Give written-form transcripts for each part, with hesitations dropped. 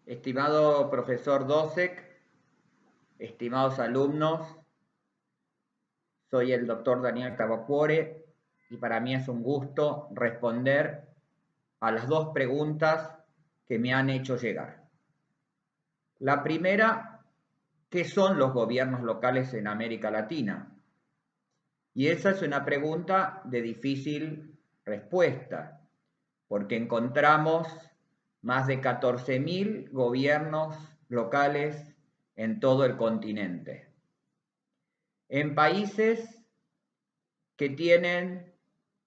Estimado profesor Dosek, estimados alumnos, soy el doctor Daniel Cavacuore y para mí es un gusto responder a las dos preguntas que me han hecho llegar. La primera, ¿qué son los gobiernos locales en América Latina? Y esa es una pregunta de difícil respuesta, porque encontramos más de 14.000 gobiernos locales en todo el continente. En países que tienen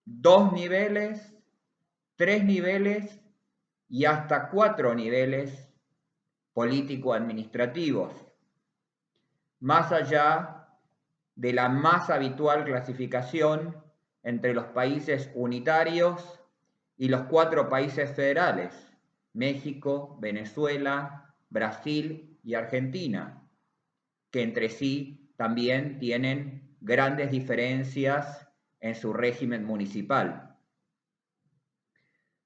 2 niveles, 3 niveles y hasta 4 niveles político-administrativos, más allá de la más habitual clasificación entre los países unitarios y los 4 países federales, México, Venezuela, Brasil y Argentina, que entre sí también tienen grandes diferencias en su régimen municipal.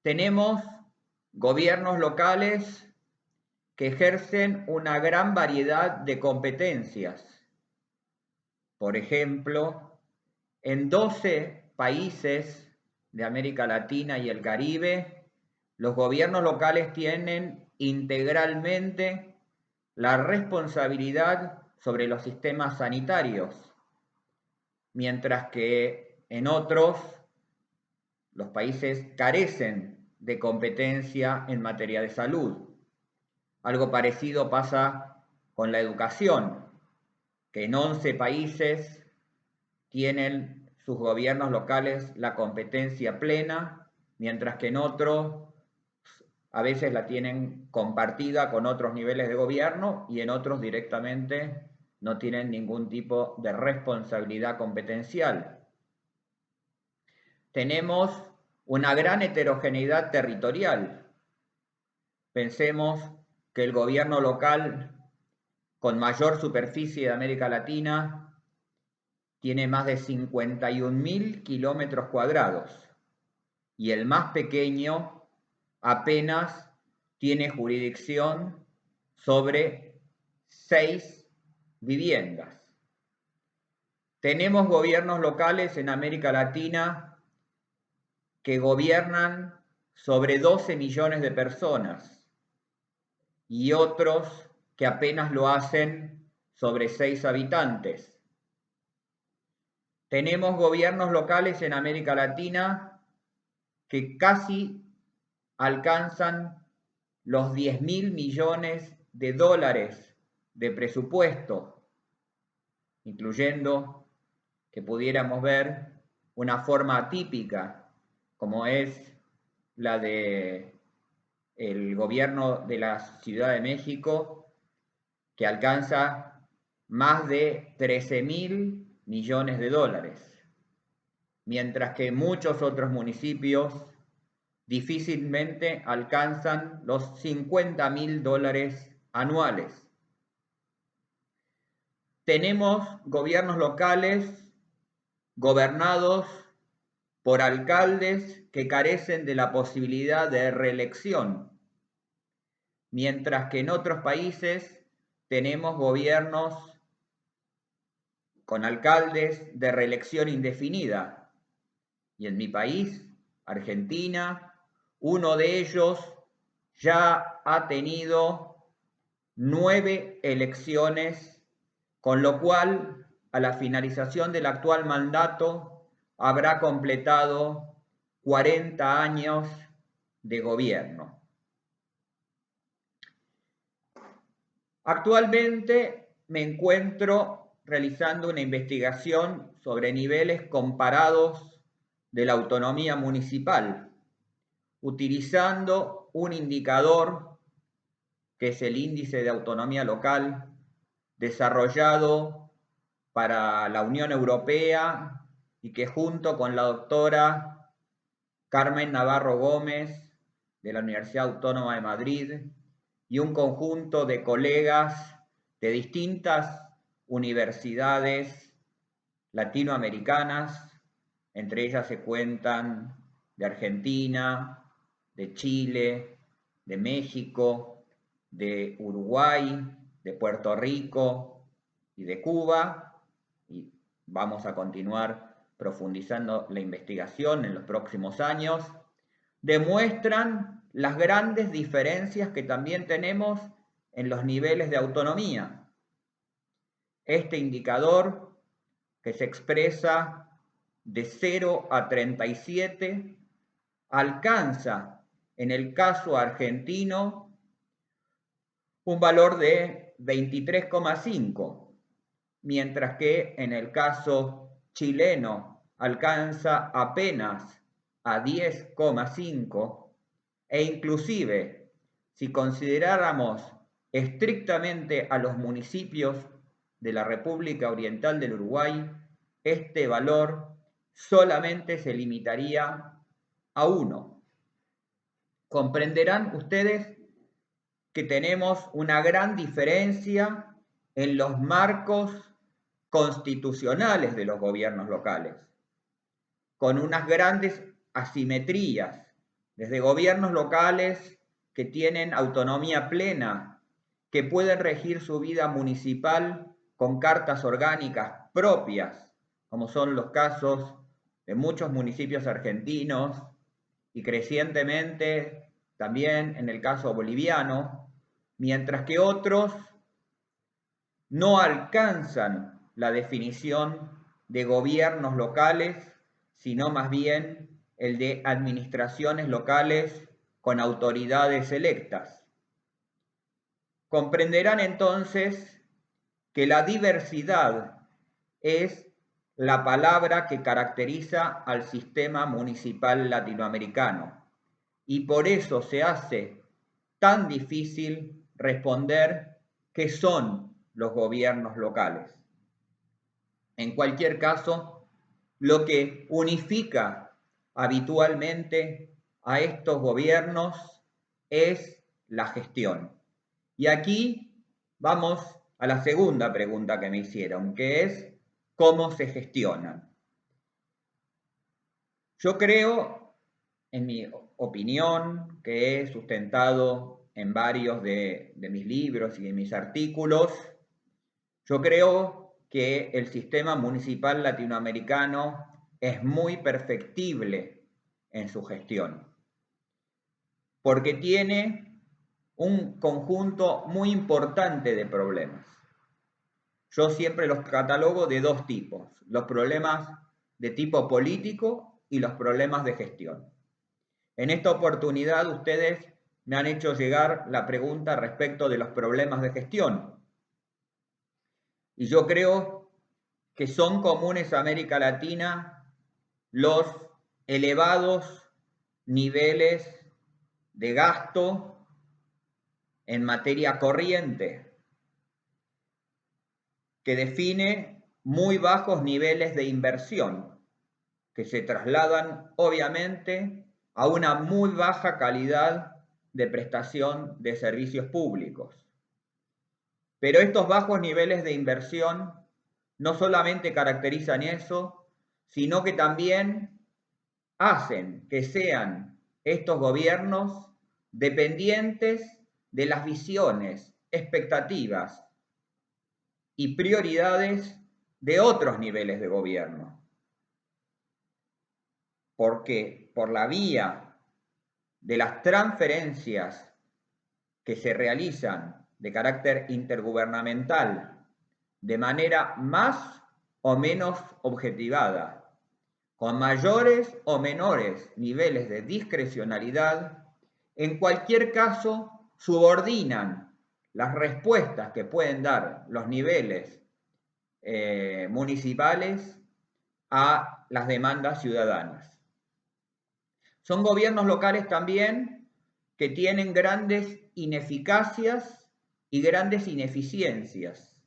Tenemos gobiernos locales que ejercen una gran variedad de competencias. Por ejemplo, en 12 países de América Latina y el Caribe, los gobiernos locales tienen integralmente la responsabilidad sobre los sistemas sanitarios, mientras que en otros los países carecen de competencia en materia de salud. Algo parecido pasa con la educación, que en 11 países tienen sus gobiernos locales la competencia plena, mientras que en otros a veces la tienen compartida con otros niveles de gobierno y en otros directamente no tienen ningún tipo de responsabilidad competencial. Tenemos una gran heterogeneidad territorial. Pensemos que el gobierno local con mayor superficie de América Latina tiene más de 51.000 kilómetros cuadrados y el más pequeño apenas tiene jurisdicción sobre 6 viviendas. Tenemos gobiernos locales en América Latina que gobiernan sobre 12 millones de personas y otros que apenas lo hacen sobre 6 habitantes. Tenemos gobiernos locales en América Latina que casi alcanzan los 10.000 millones de dólares de presupuesto, incluyendo que pudiéramos ver una forma atípica, como es la de el gobierno de la Ciudad de México, que alcanza más de 13.000 millones de dólares, mientras que muchos otros municipios difícilmente alcanzan los 50.000 dólares anuales. Tenemos gobiernos locales gobernados por alcaldes que carecen de la posibilidad de reelección, mientras que en otros países tenemos gobiernos con alcaldes de reelección indefinida. Y en mi país, Argentina, uno de ellos ya ha tenido 9 elecciones, con lo cual a la finalización del actual mandato habrá completado 40 años de gobierno. Actualmente me encuentro realizando una investigación sobre niveles comparados de la autonomía municipal, utilizando un indicador que es el índice de autonomía local desarrollado para la Unión Europea y que junto con la doctora Carmen Navarro Gómez de la Universidad Autónoma de Madrid y un conjunto de colegas de distintas universidades latinoamericanas, entre ellas se cuentan de Argentina, de Chile, de México, de Uruguay, de Puerto Rico y de Cuba, y vamos a continuar profundizando la investigación en los próximos años, demuestran las grandes diferencias que también tenemos en los niveles de autonomía. Este indicador, que se expresa de 0 a 37, alcanza en el caso argentino un valor de 23,5, mientras que en el caso chileno alcanza apenas a 10,5, e inclusive si consideráramos estrictamente a los municipios de la República Oriental del Uruguay, este valor solamente se limitaría a 1. Comprenderán ustedes que tenemos una gran diferencia en los marcos constitucionales de los gobiernos locales, con unas grandes asimetrías, desde gobiernos locales que tienen autonomía plena, que pueden regir su vida municipal con cartas orgánicas propias, como son los casos de muchos municipios argentinos y crecientemente también en el caso boliviano, mientras que otros no alcanzan la definición de gobiernos locales, sino más bien el de administraciones locales con autoridades electas. Comprenderán entonces que la diversidad es la palabra que caracteriza al sistema municipal latinoamericano, y por eso se hace tan difícil responder qué son los gobiernos locales. En cualquier caso, lo que unifica habitualmente a estos gobiernos es la gestión. Y aquí vamos a la segunda pregunta que me hicieron, que es ¿cómo se gestionan? Yo creo, en mi opinión, que he sustentado en varios de mis libros y de mis artículos, yo creo que el sistema municipal latinoamericano es muy perfectible en su gestión, porque tiene un conjunto muy importante de problemas. Yo siempre los catalogo de dos tipos, los problemas de tipo político y los problemas de gestión. En esta oportunidad ustedes me han hecho llegar la pregunta respecto de los problemas de gestión. Y yo creo que son comunes a América Latina los elevados niveles de gasto en materia corriente, que define muy bajos niveles de inversión, que se trasladan obviamente a una muy baja calidad de prestación de servicios públicos. Pero estos bajos niveles de inversión no solamente caracterizan eso, sino que también hacen que sean estos gobiernos dependientes de las visiones, expectativas y prioridades de otros niveles de gobierno. Porque por la vía de las transferencias que se realizan de carácter intergubernamental de manera más o menos objetivada, con mayores o menores niveles de discrecionalidad, en cualquier caso subordinan las respuestas que pueden dar los niveles municipales a las demandas ciudadanas. Son gobiernos locales también que tienen grandes ineficacias y grandes ineficiencias,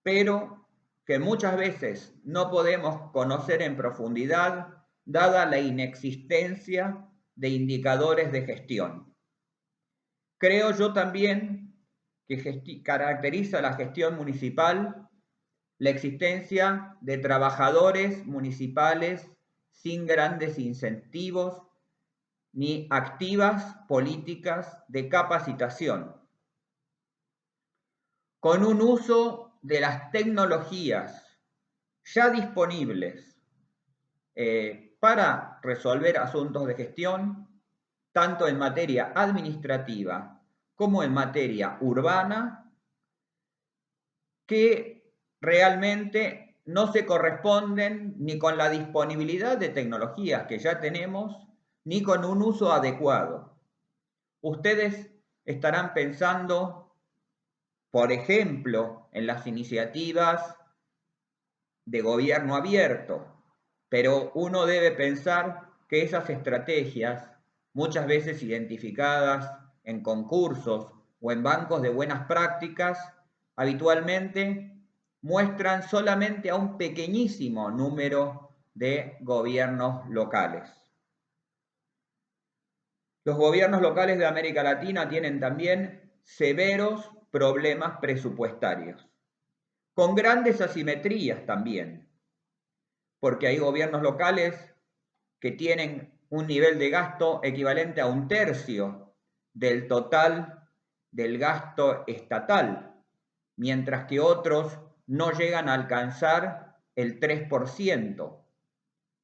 pero que muchas veces no podemos conocer en profundidad, dada la inexistencia de indicadores de gestión. Creo yo también que caracteriza la gestión municipal la existencia de trabajadores municipales sin grandes incentivos ni activas políticas de capacitación. con un uso de las tecnologías ya disponibles para resolver asuntos de gestión, tanto en materia administrativa como en materia urbana, que realmente no se corresponden ni con la disponibilidad de tecnologías que ya tenemos, ni con un uso adecuado. Ustedes estarán pensando, por ejemplo, en las iniciativas de gobierno abierto, pero uno debe pensar que esas estrategias, muchas veces identificadas en concursos o en bancos de buenas prácticas, habitualmente muestran solamente a un pequeñísimo número de gobiernos locales. Los gobiernos locales de América Latina tienen también severos problemas presupuestarios, con grandes asimetrías también, porque hay gobiernos locales que tienen un nivel de gasto equivalente a 1/3 del total del gasto estatal, mientras que otros no llegan a alcanzar el 3%.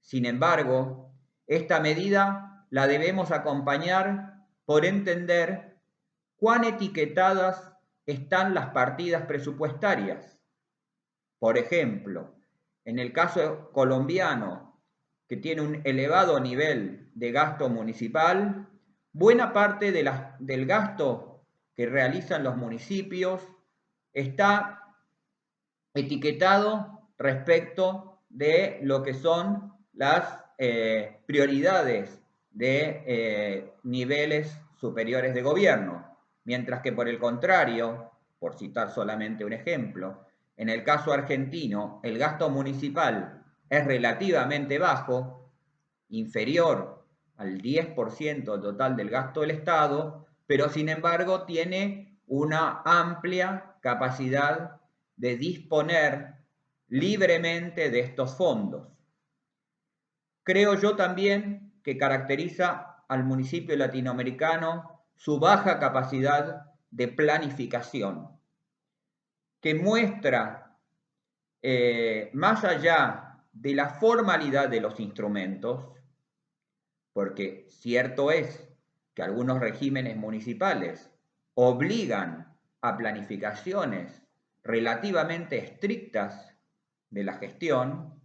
Sin embargo, esta medida la debemos acompañar por entender cuán etiquetadas están las partidas presupuestarias. Por ejemplo, en el caso colombiano, que tiene un elevado nivel de gasto municipal, buena parte del gasto que realizan los municipios está etiquetado respecto de lo que son las prioridades de niveles superiores de gobierno, mientras que por el contrario, por citar solamente un ejemplo, en el caso argentino el gasto municipal es relativamente bajo, inferior al 10% total del gasto del Estado, pero sin embargo tiene una amplia capacidad de disponer libremente de estos fondos. Creo yo también que caracteriza al municipio latinoamericano su baja capacidad de planificación, que muestra, más allá de la formalidad de los instrumentos, porque cierto es que algunos regímenes municipales obligan a planificaciones relativamente estrictas de la gestión,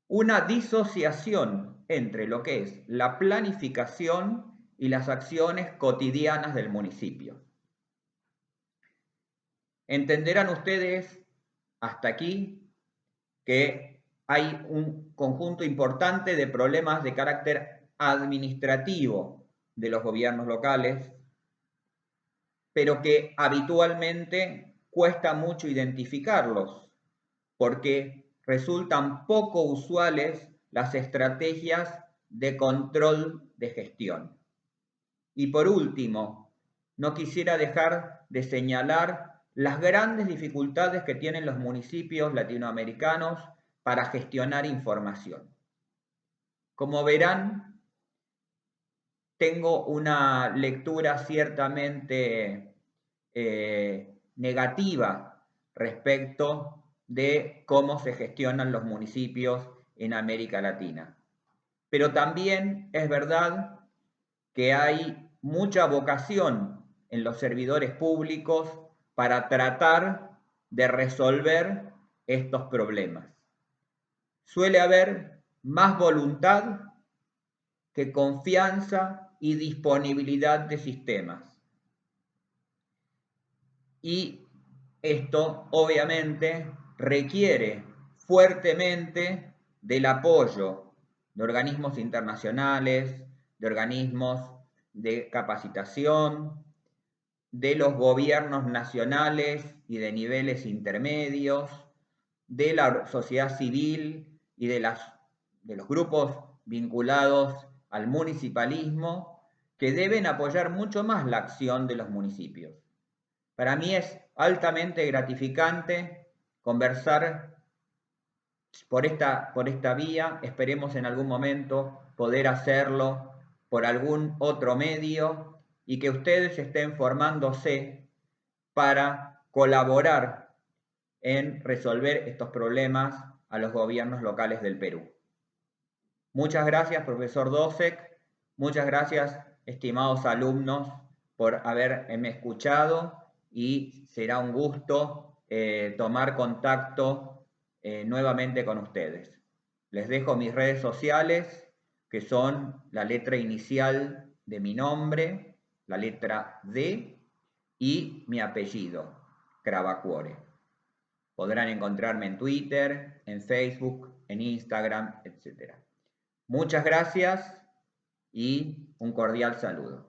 una disociación entre lo que es la planificación y las acciones cotidianas del municipio. Entenderán ustedes hasta aquí que hay un conjunto importante de problemas de carácter administrativo de los gobiernos locales, pero que habitualmente cuesta mucho identificarlos, porque resultan poco usuales las estrategias de control de gestión. Y por último, no quisiera dejar de señalar las grandes dificultades que tienen los municipios latinoamericanos para gestionar información. Como verán, tengo una lectura ciertamente negativa respecto de cómo se gestionan los municipios en América Latina. Pero también es verdad que hay mucha vocación en los servidores públicos para tratar de resolver estos problemas. Suele haber más voluntad que confianza y disponibilidad de sistemas. Y esto obviamente requiere fuertemente del apoyo de organismos internacionales, de organismos de capacitación, de los gobiernos nacionales y de niveles intermedios, de la sociedad civil y de los grupos vinculados al municipalismo, que deben apoyar mucho más la acción de los municipios. Para mí es altamente gratificante conversar por esta vía. Esperemos en algún momento poder hacerlo por algún otro medio y que ustedes estén formándose para colaborar en resolver estos problemas a los gobiernos locales del Perú. Muchas gracias, profesor Dosek. Muchas gracias, estimados alumnos, por haberme escuchado y será un gusto tomar contacto nuevamente con ustedes. Les dejo mis redes sociales, que son la letra inicial de mi nombre, la letra D y mi apellido, Crabacuore. Podrán encontrarme en Twitter, en Facebook, en Instagram, etc. Muchas gracias y un cordial saludo.